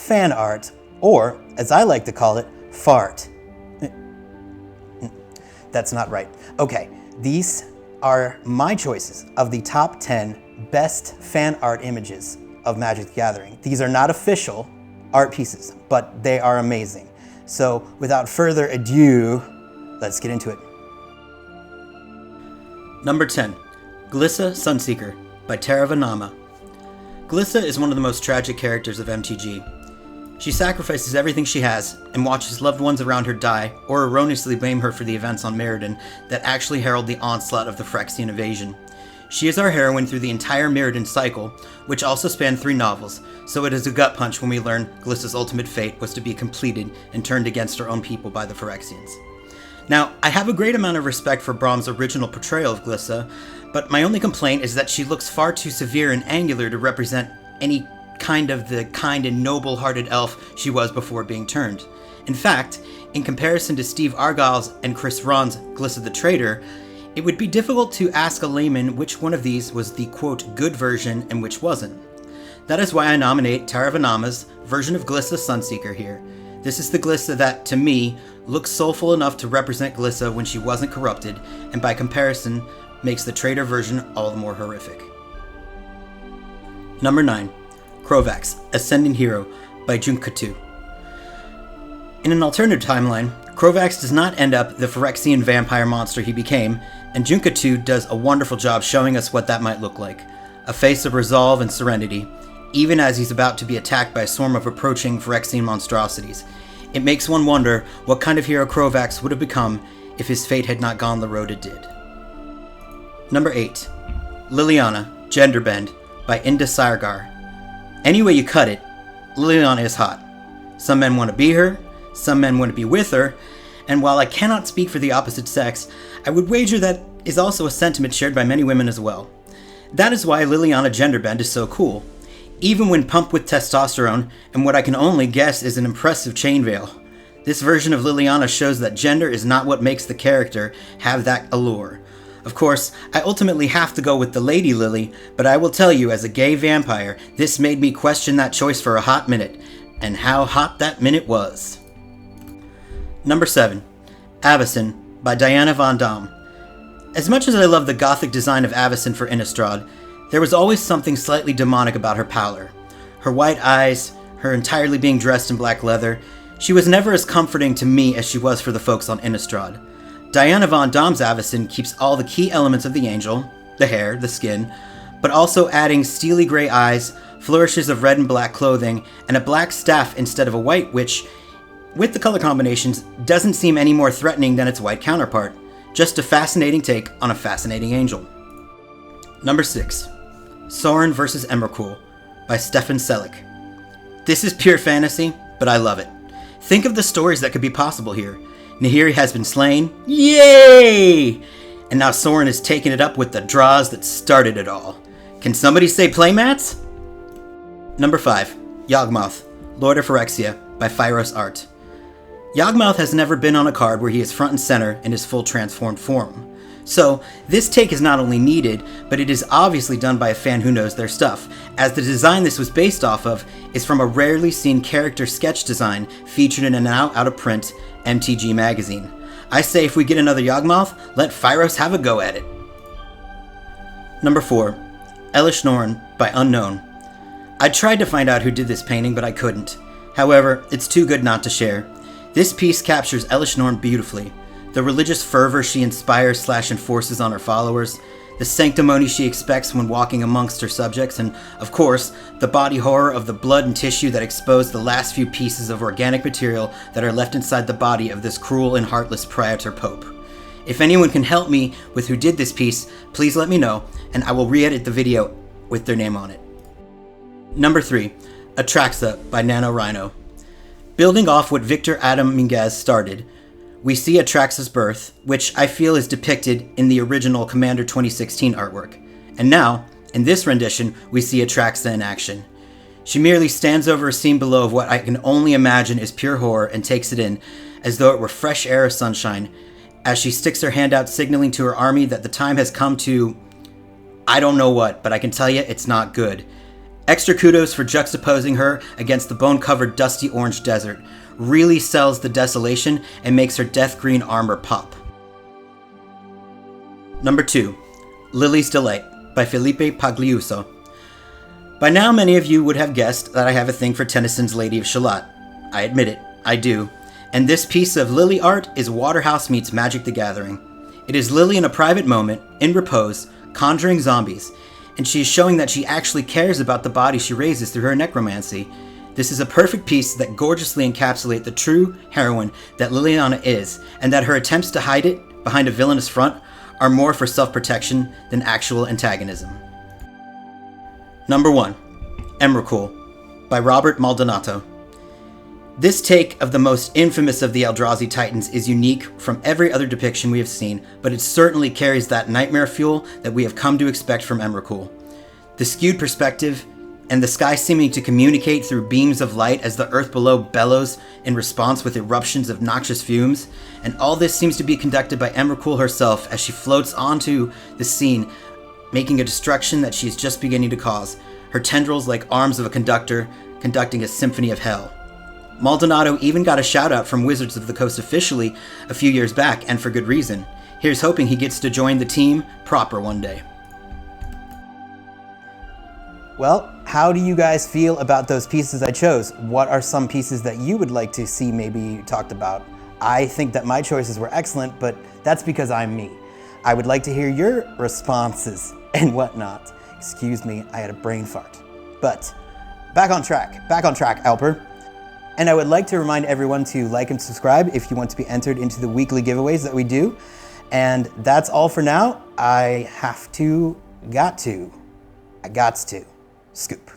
fan art, or, as I like to call it, fart. That's not right. Okay, these are my choices of the top 10 best fan art images of Magic the Gathering. These are not official art pieces, but they are amazing. So without further ado, let's get into it. Number 10, Glissa Sunseeker by Taravanama. Glissa is one of the most tragic characters of MTG. She sacrifices everything she has and watches loved ones around her die or erroneously blame her for the events on Mirrodin that actually herald the onslaught of the Phyrexian invasion. She is our heroine through the entire Mirrodin cycle, which also spanned 3 novels, so it is a gut punch when we learn Glissa's ultimate fate was to be completed and turned against her own people by the Phyrexians. Now, I have a great amount of respect for Brahms' original portrayal of Glissa, but my only complaint is that she looks far too severe and angular to represent any kind of the kind and noble-hearted elf she was before being turned. In fact, in comparison to Steve Argyle's and Chris Ron's Glissa the Traitor, it would be difficult to ask a layman which one of these was the quote good version and which wasn't. That is why I nominate Taravanama's version of Glissa Sunseeker here. This is the Glissa that, to me, looks soulful enough to represent Glissa when she wasn't corrupted, and by comparison, makes the Traitor version all the more horrific. Number 9. Krovax, Ascending Hero by Junkatu. In an alternative timeline, Krovax does not end up the Phyrexian vampire monster he became, and Junkatu does a wonderful job showing us what that might look like. A face of resolve and serenity, even as he's about to be attacked by a swarm of approaching Phyrexian monstrosities. It makes one wonder what kind of hero Krovax would have become if his fate had not gone the road it did. Number 8. Liliana, Genderbend by Inda Sargar. Any way you cut it, Liliana is hot. Some men want to be her, some men want to be with her, and while I cannot speak for the opposite sex, I would wager that is also a sentiment shared by many women as well. That is why Liliana Genderbend is so cool, even when pumped with testosterone and what I can only guess is an impressive chain veil. This version of Liliana shows that gender is not what makes the character have that allure. Of course, I ultimately have to go with the Lady Lily, but I will tell you, as a gay vampire, this made me question that choice for a hot minute, and how hot that minute was. Number 7. Avayn by Diana Von Dam. As much as I love the gothic design of Avayn for Innistrad, there was always something slightly demonic about her pallor. Her white eyes, her entirely being dressed in black leather, she was never as comforting to me as she was for the folks on Innistrad. Diana Von Dam's Avayn keeps all the key elements of the angel, the hair, the skin, but also adding steely gray eyes, flourishes of red and black clothing, and a black staff instead of a white, which, with the color combinations, doesn't seem any more threatening than its white counterpart. Just a fascinating take on a fascinating angel. Number 6. Sauron vs. Emrakul by Stefan Selleck. This is pure fantasy, but I love it. Think of the stories that could be possible here. Nahiri has been slain, yay! And now Sauron is taking it up with the draws that started it all. Can somebody say playmats? Number 5. Yogmoth, Lord of Phyrexia by Phyros Art. Yogmoth has never been on a card where he is front and center in his full transformed form. So, this take is not only needed, but it is obviously done by a fan who knows their stuff, as the design this was based off of is from a rarely seen character sketch design featured in a now out-of-print MTG magazine. I say if we get another Yogmoth, let Phyros have a go at it. Number 4. Ela Schnorn by Unknown. I tried to find out who did this painting, but I couldn't. However, it's too good not to share. This piece captures Ela Schnorn beautifully. The religious fervor she inspires / enforces on her followers, the sanctimony she expects when walking amongst her subjects, and, of course, the body horror of the blood and tissue that expose the last few pieces of organic material that are left inside the body of this cruel and heartless Praetor Pope. If anyone can help me with who did this piece, please let me know, and I will re-edit the video with their name on it. Number 3. Atraxa by NaNoRhino. Building off what Victor Adam Minguez started, we see Atraxa's birth, which I feel is depicted in the original Commander 2016 artwork. And now, in this rendition, we see Atraxa in action. She merely stands over a scene below of what I can only imagine is pure horror and takes it in, as though it were fresh air or sunshine, as she sticks her hand out signaling to her army that the time has come to... I don't know what, but I can tell you it's not good. Extra kudos for juxtaposing her against the bone-covered dusty orange desert. Really sells the desolation and makes her death green armor pop. Number 2. Lilies Delight by Felipe Pagliuso. By now many of you would have guessed that I have a thing for Tennyson's Lady of Shalott. I admit it, I do. And this piece of Lily art is Waterhouse meets Magic the Gathering. It is Lily in a private moment, in repose, conjuring zombies, and she is showing that she actually cares about the body she raises through her necromancy. This is a perfect piece that gorgeously encapsulates the true heroine that Liliana is, and that her attempts to hide it behind a villainous front are more for self-protection than actual antagonism. Number 1. Emrakul by Robert Maldonado. This take of the most infamous of the Eldrazi Titans is unique from every other depiction we have seen, but it certainly carries that nightmare fuel that we have come to expect from Emrakul. The skewed perspective, and the sky seeming to communicate through beams of light as the earth below bellows in response with eruptions of noxious fumes, and all this seems to be conducted by Emrakul herself as she floats onto the scene, making a destruction that she is just beginning to cause, her tendrils like arms of a conductor conducting a symphony of hell. Maldonado even got a shout out from Wizards of the Coast officially a few years back, and for good reason. Here's hoping he gets to join the team proper one day. Well, how do you guys feel about those pieces I chose? What are some pieces that you would like to see maybe talked about? I think that my choices were excellent, but that's because I'm me. I would like to hear your responses and whatnot. Excuse me, I had a brain fart. But back on track, Alper. And I would like to remind everyone to like and subscribe if you want to be entered into the weekly giveaways that we do. And that's all for now. I got to scoop.